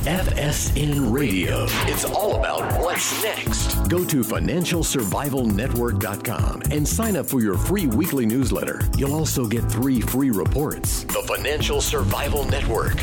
FSN Radio. It's all about what's next. Go to financialsurvivalnetwork.com and sign up for your free weekly newsletter. You'll also get 3 free reports. The Financial Survival Network.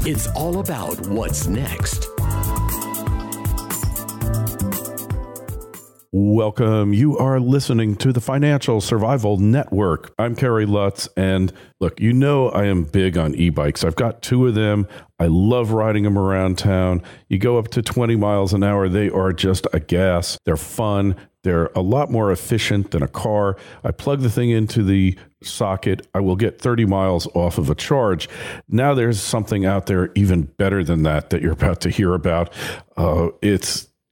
It's all about what's next. Welcome. You are listening to the Financial Survival Network. I'm Kerry Lutz, and look, you know I am big on e-bikes. I've got 2 of them. I love riding them around town. You go up to 20 miles an hour. They are just a gas. They're fun. They're a lot more efficient than a car. I plug the thing into the socket. I will get 30 miles off of a charge. Now there's something out there even better than that you're about to hear about.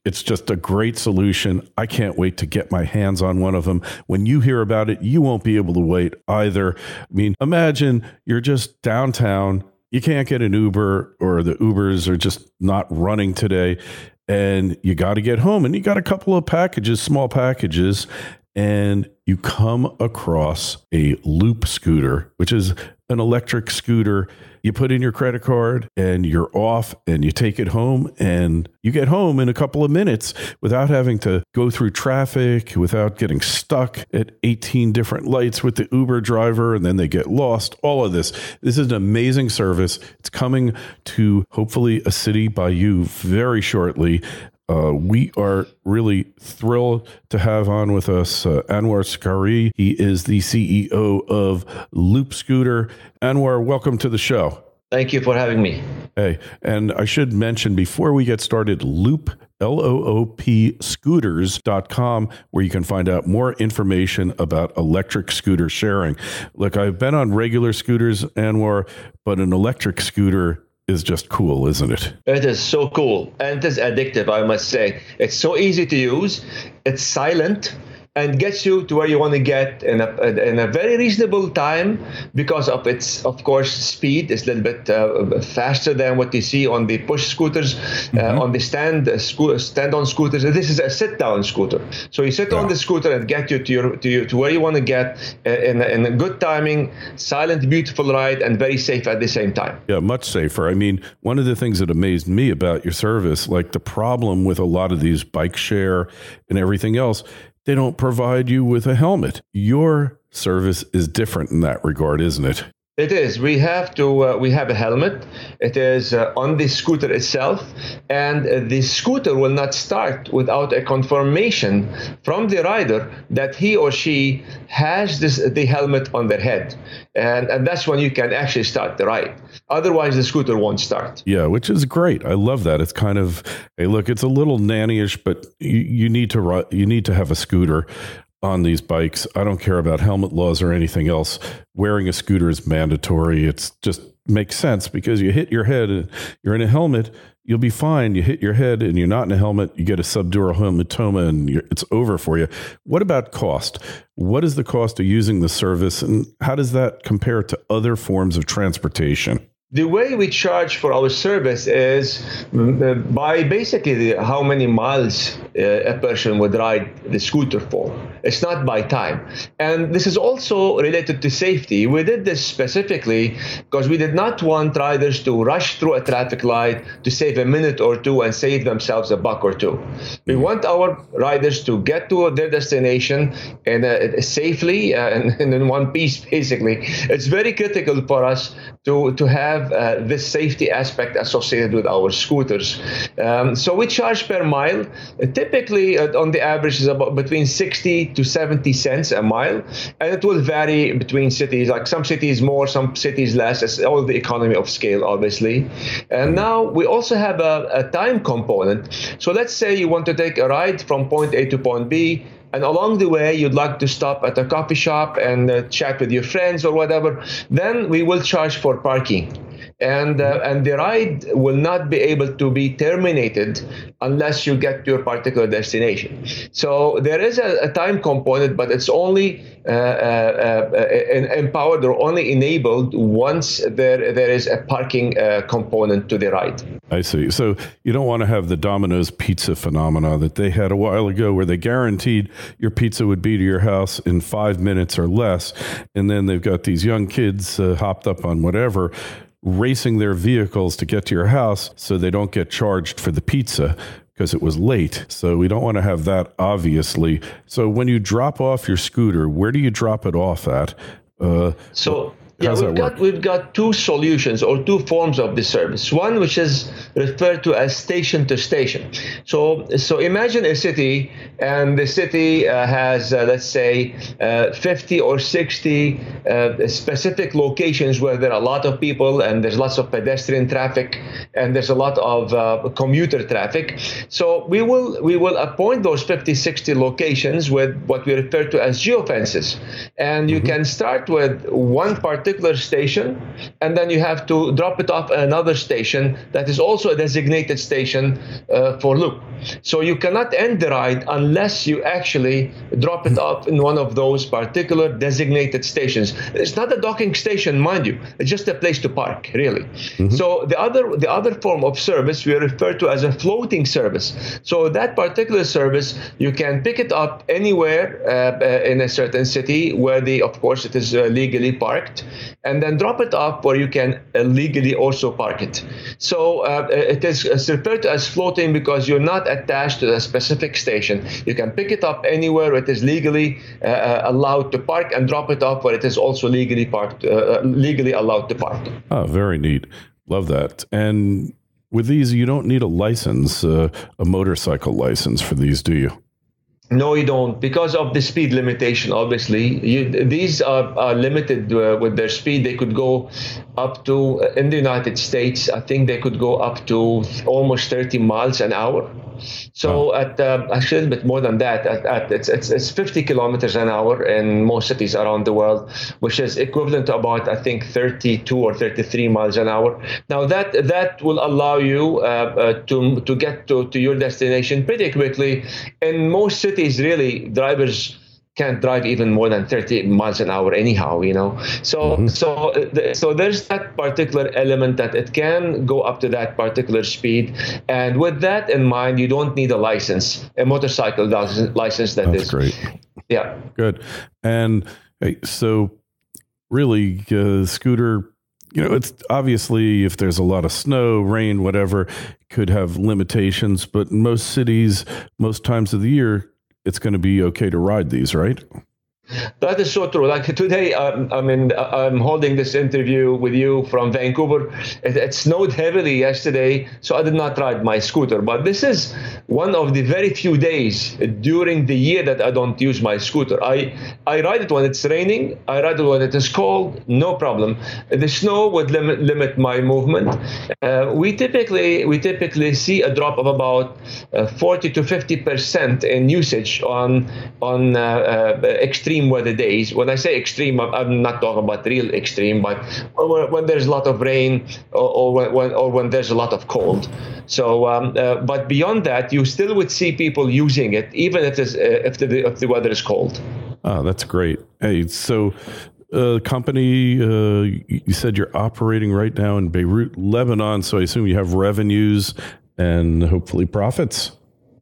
It's just a great solution. I can't wait to get my hands on one of them. When you hear about it, you won't be able to wait either. I mean, imagine you're just downtown. You can't get an Uber, or the Ubers are just not running today, and you got to get home, and you got a couple of packages, small packages, and you come across a Loop scooter, which is an electric scooter. You put in your credit card and you're off, and you take it home, and you get home in a couple of minutes without having to go through traffic, without getting stuck at 18 different lights with the Uber driver, and then they get lost. All of this. This is an amazing service. It's coming to hopefully a city by you very shortly. We are really thrilled to have on with us Anwar Sukkarie. He is the CEO of Loop Scooter. Anwar, welcome to the show. Thank you for having me. Hey, and I should mention before we get started, Loop, L-O-O-P, scooters.com, where you can find out more information about electric scooter sharing. Look, I've been on regular scooters, Anwar, but an electric scooter is just cool, isn't it? It is so cool, and it is addictive, I must say. It's so easy to use, it's silent, and gets you to where you want to get in a very reasonable time because of its, of course, speed. It's a little bit faster than what you see on the push scooters, on the stand-on scooters. This is a sit-down scooter. So you sit on the scooter and get you to where you want to get in a good timing, silent, beautiful ride, and very safe at the same time. Yeah, much safer. I mean, one of the things that amazed me about your service, like the problem with a lot of these bike share and everything else, they don't provide you with a helmet. Your service is different in that regard, isn't it? It is. We have a helmet. It is on the scooter itself, and the scooter will not start without a confirmation from the rider that he or she has the helmet on their head. And that's when you can actually start the ride. Otherwise, the scooter won't start. Yeah, which is great. I love that. It's kind of, hey, look, it's a little nanny-ish, but you need to have a scooter on these bikes. I don't care about helmet laws or anything else. Wearing a scooter is mandatory. It's just makes sense because you hit your head and you're in a helmet, you'll be fine. You hit your head and you're not in a helmet, you get a subdural hematoma and it's over for you. What about cost? What is the cost of using the service, and how does that compare to other forms of transportation? The way we charge for our service is by basically how many miles a person would ride the scooter for. It's not by time. And this is also related to safety. We did this specifically because we did not want riders to rush through a traffic light to save a minute or two and save themselves $1 or $2. We want our riders to get to their destination safely and in one piece, basically. It's very critical for us to have this safety aspect associated with our scooters. So we charge per mile. Typically, on the average, is about between 60 to 70 cents a mile. And it will vary between cities, like some cities more, some cities less. It's all the economy of scale, obviously. And now we also have a time component. So let's say you want to take a ride from point A to point B, and along the way, you'd like to stop at a coffee shop and chat with your friends or whatever, then we will charge for parking. And the ride will not be able to be terminated unless you get to your particular destination. So there is a time component, but it's only empowered or only enabled once there is a parking component to the ride. I see. So you don't want to have the Domino's pizza phenomena that they had a while ago where they guaranteed your pizza would be to your house in 5 minutes or less. And then they've got these young kids hopped up on whatever. racing their vehicles to get to your house so they don't get charged for the pizza because it was late. So we don't want to have that, obviously. So when you drop off your scooter, where do you drop it off at? We've got two solutions or two forms of the service. One which is referred to as station to station. So imagine a city, and the city has, let's say, 50 or 60 specific locations where there are a lot of people and there's lots of pedestrian traffic and there's a lot of commuter traffic. So we will appoint those 50, 60 locations with what we refer to as geofences. And you can start with one particular station, and then you have to drop it off at another station that is also a designated station for loop. So you cannot end the ride unless you actually drop it off in one of those particular designated stations. It's not a docking station, mind you. It's just a place to park, really. So the other form of service we refer to as a floating service. So that particular service, you can pick it up anywhere in a certain city where of course it is legally parked, and then drop it off where you can legally also park it. So it's referred to as floating because you're not attached to a specific station. You can pick it up anywhere it is legally allowed to park, and drop it off where it is also legally allowed to park. Oh, very neat. Love that. And with these, you don't need a license, a motorcycle license for these, do you? No, you don't, because of the speed limitation, obviously. These are limited with their speed. They could go up to, in the United States, I think they could go up to almost 30 miles an hour. So actually a little bit more than that. It's 50 kilometers an hour in most cities around the world, which is equivalent to about, I think, 32 or 33 miles an hour. Now that will allow you to get to your destination pretty quickly. In most cities, really, drivers can't drive even more than 30 miles an hour anyhow, So there's that particular element that it can go up to that particular speed. And with that in mind, you don't need a license, a motorcycle license. That's great. Yeah. Good. And so really, scooter, it's obviously if there's a lot of snow, rain, whatever, could have limitations, but in most cities, most times of the year, it's going to be okay to ride these, right? That is so true. Like today, I'm holding this interview with you from Vancouver. It snowed heavily yesterday, so I did not ride my scooter. But this is one of the very few days during the year that I don't use my scooter. I ride it when it's raining. I ride it when it is cold. No problem. The snow would limit my movement. We typically see a drop of about 40 to 50% in usage on extreme weather days. When I say extreme, I'm not talking about real extreme, but when there's a lot of rain or when there's a lot of cold. So, but beyond that, you still would see people using it, even if the weather is cold. Oh, that's great. Hey, so company, you said you're operating right now in Beirut, Lebanon. So I assume you have revenues and hopefully profits.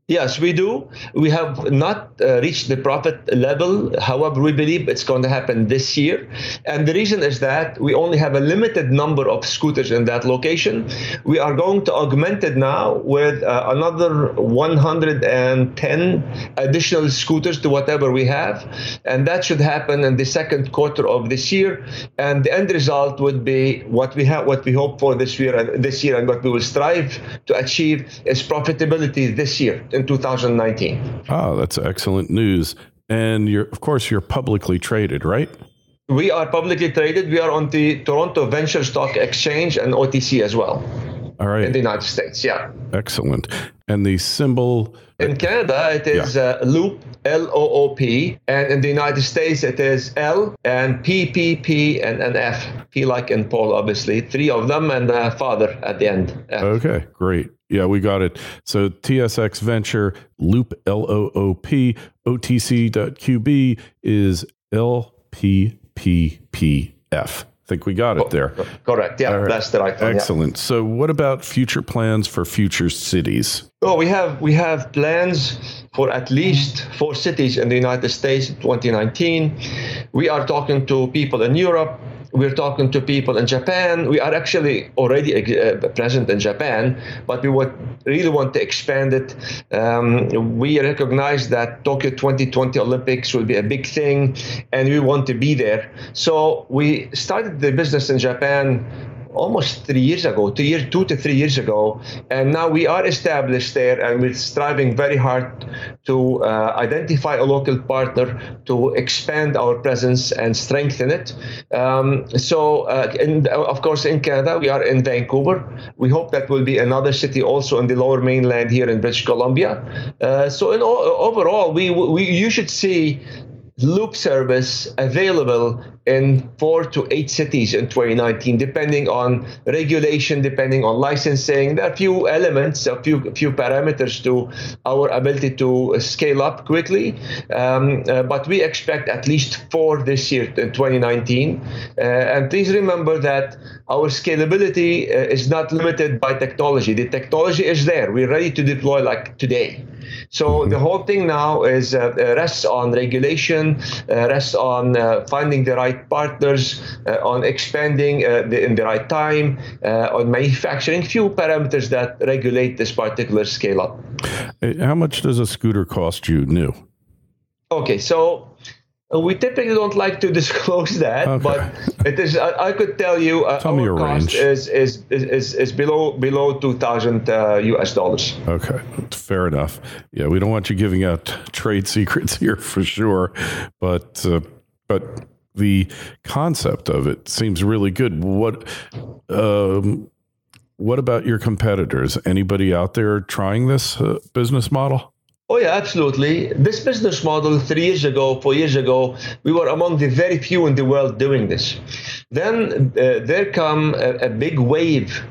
Yes, we do. We have not reached the profit level. However, we believe it's going to happen this year. And the reason is that we only have a limited number of scooters in that location. We are going to augment it now with another 110 additional scooters to whatever we have. And that should happen in the second quarter of this year. And the end result would be what we hope for this year, and what we will strive to achieve is profitability this year. In 2019. Oh, that's excellent news. And of course, you're publicly traded, right? We are publicly traded. We are on the Toronto Venture Stock Exchange and OTC as well. All right. In the United States, yeah. Excellent. And the symbol? In Canada, it is Loop, L-O-O-P. And in the United States, it is L and P and an F. P like in Paul, obviously. 3 of them and father at the end. F. Okay, great. Yeah, we got it. So TSX Venture, Loop, L-O-O-P, OTC.QB is LPPPF. I think we got it there. Correct. Yeah, right. That's the right one. Excellent. Yeah. So what about future plans for future cities? Oh, we have plans for at least 4 cities in the United States in 2019. We are talking to people in Europe. we're talking to people in Japan. We are actually already present in Japan, but we would really want to expand it. We recognize that Tokyo 2020 Olympics will be a big thing, and we want to be there. So we started the business in Japan almost 3 years ago, 2 to 3 years ago, and now we are established there, and we're striving very hard to identify a local partner to expand our presence and strengthen it. Of course, in Canada, we are in Vancouver. We hope that will be another city also in the Lower Mainland here in British Columbia. Overall, you should see Loop service available in 4 to 8 cities in 2019, depending on regulation, depending on licensing. There are a few elements, a few parameters to our ability to scale up quickly. But we expect at least 4 this year in 2019. And please remember that our scalability is not limited by technology. The technology is there. We're ready to deploy like today. So the whole thing now is rests on regulation, rests on finding the right partners, on expanding in the right time, on manufacturing, few parameters that regulate this particular scale up. How much does a scooter cost you new? Okay, so we typically don't like to disclose that, okay. But it is. I could tell you our cost is below $2,000 US. Okay, fair enough. Yeah, we don't want you giving out trade secrets here for sure, but the concept of it seems really good. What about your competitors? Anybody out there trying this business model? Oh, yeah, absolutely. This business model 3 years ago, 4 years ago, we were among the very few in the world doing this. Then there comes a big wave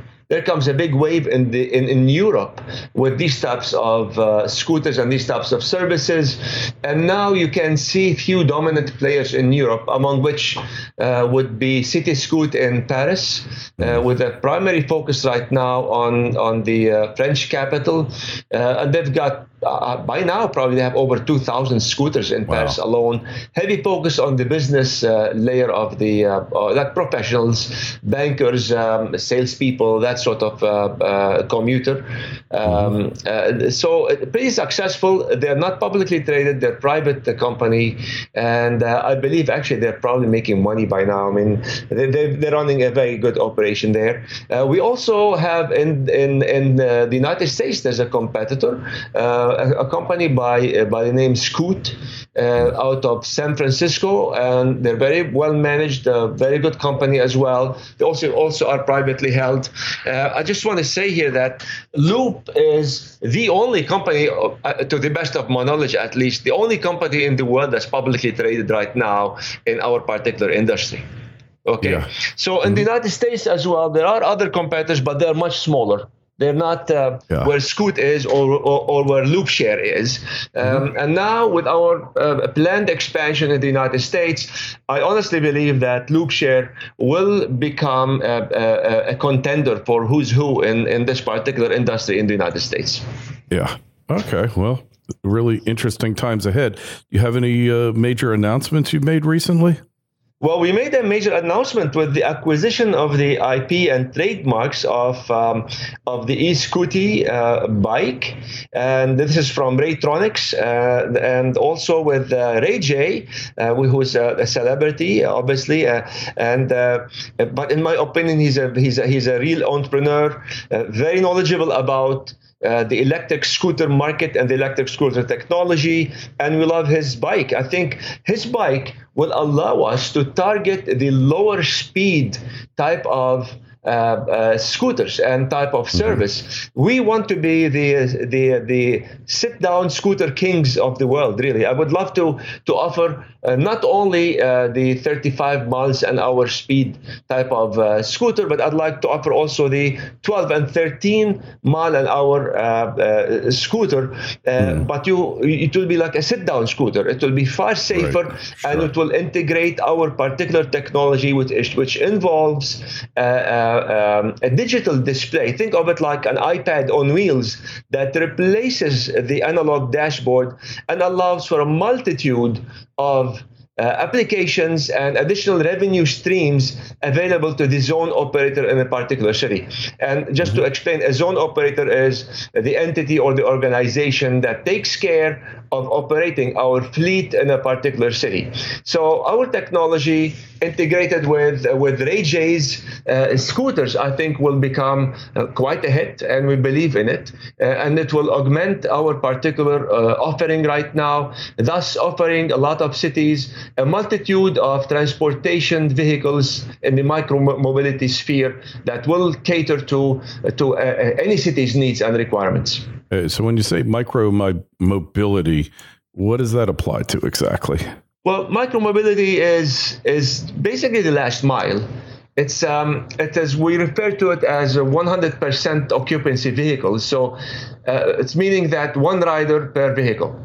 in Europe with these types of scooters and these types of services. And now you can see a few dominant players in Europe, among which would be Cityscoot in Paris, with a primary focus right now on the French capital. And they've got by now, probably they have over 2,000 scooters in Paris alone. Heavy focus on the business layer of the like professionals, bankers, salespeople, that sort of commuter. So pretty successful. They're not publicly traded. They're private company, and I believe actually they're probably making money by now. I mean, they're running a very good operation there. We also have in the United States, there's a competitor. A company by the name Scoot out of San Francisco, and they're very well managed, very good company as well. They also are privately held. I just want to say here that Loop is the only company, to the best of my knowledge at least, the only company in the world that's publicly traded right now in our particular industry. Okay, yeah. So in the United States as well, there are other competitors, but they're much smaller. They're not where Scoot is or where LoopShare is. And now with our planned expansion in the United States, I honestly believe that LoopShare will become a contender for who's who in this particular industry in the United States. Yeah. Okay. Well, really interesting times ahead. You have any major announcements you've made recently? Well, we made a major announcement with the acquisition of the IP and trademarks of the e-Sukkarie bike, and this is from Raytronics, and also with Ray J, who's a celebrity, obviously, but in my opinion, he's a real entrepreneur, very knowledgeable about the electric scooter market and the electric scooter technology, and we love his bike. I think his bike will allow us to target the lower speed type of scooters and type of service. We want to be the sit-down scooter kings of the world, really. I would love to offer not only the 35 miles an hour speed type of scooter, but I'd like to offer also the 12 and 13 mile an hour scooter. But it will be like a sit-down scooter. It will be far safer, right. Sure. And it will integrate our particular technology, which involves a digital display. Think of it like an iPad on wheels that replaces the analog dashboard and allows for a multitude of applications and additional revenue streams available to the zone operator in a particular city. And just to explain, a zone operator is the entity or the organization that takes care of operating our fleet in a particular city. So our technology integrated with Ray J's scooters, I think, will become quite a hit, and we believe in it. And it will augment our particular offering right now, thus offering a lot of cities a multitude of transportation vehicles in the micro-mobility sphere that will cater to any city's needs and requirements. So when you say micro-mobility, what does that apply to exactly? Well, micro-mobility is basically the last mile. We refer to it as a 100% occupancy vehicle. So it's meaning that one rider per vehicle.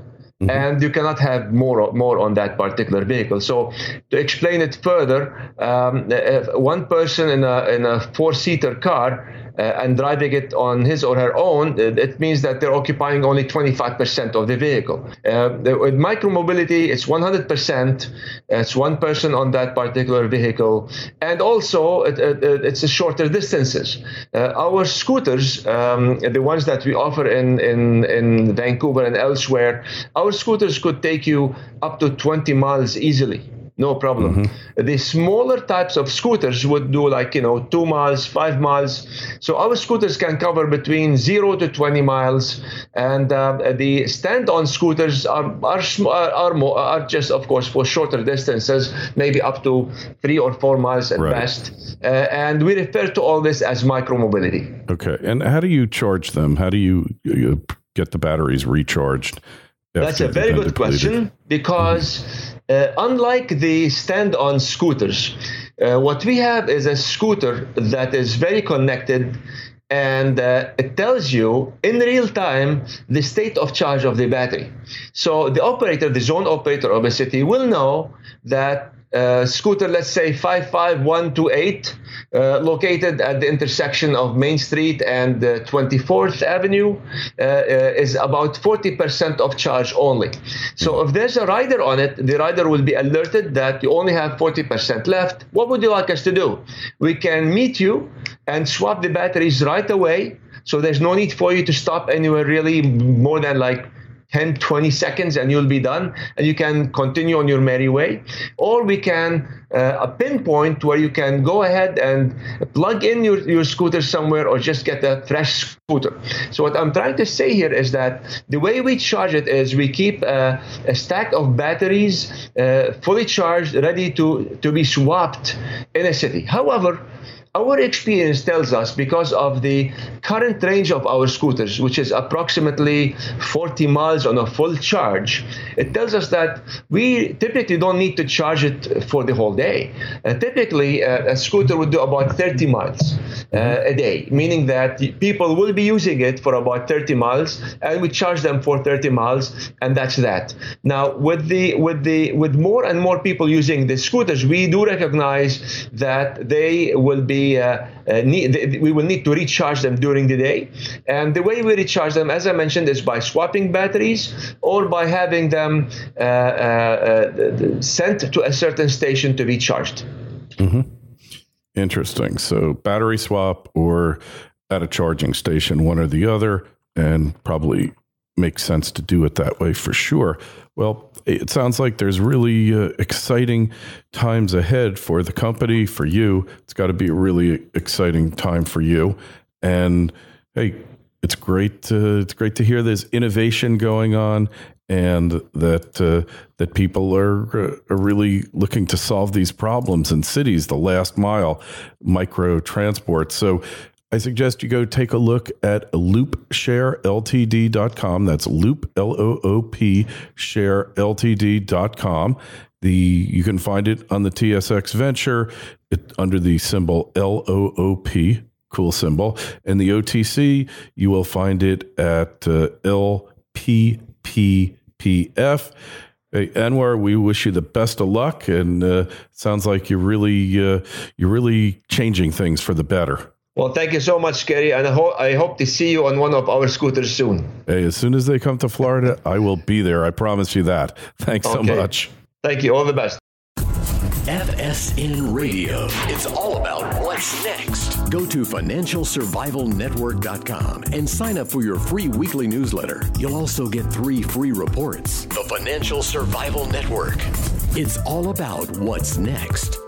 And you cannot have more on that particular vehicle. So to explain it further, if one person in a four-seater car and driving it on his or her own, it means that they're occupying only 25% of the vehicle. With micromobility, it's 100%. It's one person on that particular vehicle. And also, it's a shorter distances. Our scooters, the ones that we offer in Vancouver and elsewhere, our scooters could take you up to 20 miles easily. No problem. The smaller types of scooters would do 2 miles, 5 miles. So our scooters can cover between 0 to 20 miles. And the stand-on scooters are just, of course, for shorter distances, maybe up to 3 or 4 miles at best. And we refer to all this as micromobility. Okay. And how do you charge them? How do you get the batteries recharged? That's a very good question, because unlike the stand-on scooters, what we have is a scooter that is very connected, and it tells you in real time the state of charge of the battery. So the operator, the zone operator of a city, will know that scooter, let's say 55128, located at the intersection of Main Street and 24th Avenue, is about 40% of charge only. So if there's a rider on it, the rider will be alerted that you only have 40% left. What would you like us to do? We can meet you and swap the batteries right away. So there's no need for you to stop anywhere really more than 10, 20 seconds, and you'll be done, and you can continue on your merry way. Or we can a pinpoint where you can go ahead and plug in your scooter somewhere, or just get a fresh scooter. So what I'm trying to say here is that the way we charge it is we keep a stack of batteries fully charged, ready to be swapped in a city. However, our experience tells us, because of the current range of our scooters, which is approximately 40 miles on a full charge, it tells us that we typically don't need to charge it for the whole day. Typically, a scooter would do about 30 miles a day, meaning that people will be using it for about 30 miles, and we charge them for 30 miles, and that's that. Now, with more and more people using the scooters, we do recognize that they will be we will need to recharge them during the day. And the way we recharge them, as I mentioned, is by swapping batteries or by having them sent to a certain station to be charged. Interesting. So battery swap or at a charging station, one or the other, and probably makes sense to do it that way for sure. Well, it sounds like there's really exciting times ahead for the company, for you. It's got to be a really exciting time for you. And hey, it's great to hear there's innovation going on, and that people are really looking to solve these problems in cities, the last mile, micro transport. So I suggest you go take a look at loopshareltd.com. That's loop, L-O-O-P, shareltd.com. You can find it on the TSX Venture under the symbol LOOP, cool symbol. And the OTC, you will find it at LPPPF. Hey, Anwar, we wish you the best of luck, and sounds like you're really changing things for the better. Well, thank you so much, Kerry, and I hope to see you on one of our scooters soon. Hey, as soon as they come to Florida, I will be there. I promise you that. Thanks so much. Thank you. All the best. FSN Radio. It's all about what's next. Go to financialsurvivalnetwork.com and sign up for your free weekly newsletter. You'll also get 3 free reports. The Financial Survival Network. It's all about what's next.